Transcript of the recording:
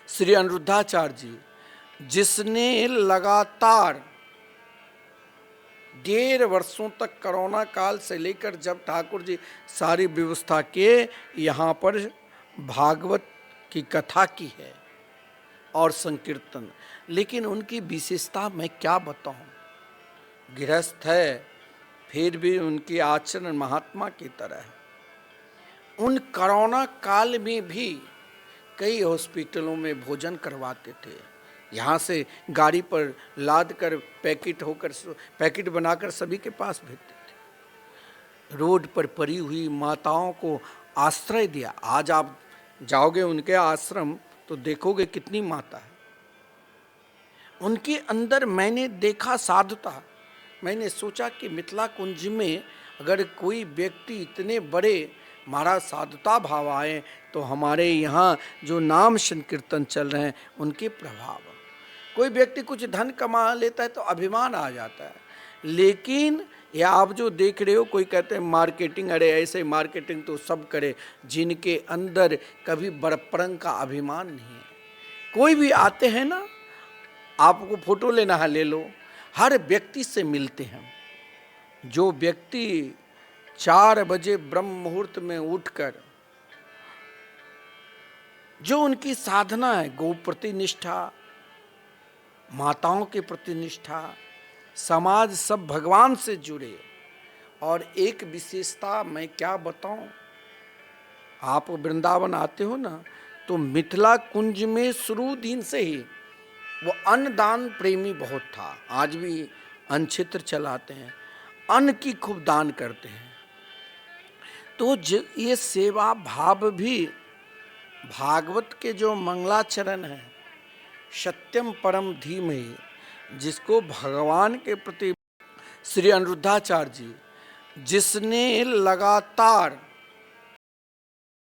श्री अनिरुद्धाचार्य जी, जिसने लगातार 1.5 वर्षों तक कोरोना काल से लेकर जब ठाकुर जी सारी व्यवस्था किए, यहाँ पर भागवत की कथा की है और संकीर्तन। लेकिन उनकी विशेषता मैं क्या बताऊं, गृहस्थ है फिर भी उनकी आचरण महात्मा की तरह है। उन कोरोना काल में भी कई हॉस्पिटलों में भोजन करवाते थे, यहाँ से गाड़ी पर लाद कर पैकेट बनाकर सभी के पास भेजते थे। रोड पर पड़ी हुई माताओं को आश्रय दिया। आज आप जाओगे उनके आश्रम तो देखोगे कितनी माता है। उनके अंदर मैंने देखा साधुता। मैंने सोचा कि मिथिला कुंज में अगर कोई व्यक्ति इतने बड़े महाराज साधुता भाव आए तो हमारे यहाँ जो नाम संकीर्तन चल रहे हैं उनके प्रभाव। कोई व्यक्ति कुछ धन कमा लेता है तो अभिमान आ जाता है, लेकिन ये आप जो देख रहे हो, कोई कहते हैं मार्केटिंग, अरे ऐसे मार्केटिंग तो सब करे, जिनके अंदर कभी बड़प्पन का अभिमान नहीं है। कोई भी आते हैं ना, आपको फोटो लेना है ले लो, हर व्यक्ति से मिलते हैं। जो व्यक्ति 4 बजे ब्रह्म मुहूर्त में उठकर जो उनकी साधना है, गौ प्रति निष्ठा, माताओं के प्रति निष्ठा, समाज सब भगवान से जुड़े। और एक विशेषता मैं क्या बताऊं, आप वृंदावन आते हो ना तो मिथिला कुंज में शुरू दिन से ही वो अन्नदान प्रेमी बहुत था। आज भी अन्न क्षेत्र चलाते हैं, अन्न की खूब दान करते हैं। तो ये सेवा भाव भी भागवत के जो मंगलाचरण है, सत्यम परम धीमहि, जिसको भगवान के प्रति श्री अनिरुद्धाचार्य जी, जिसने लगातार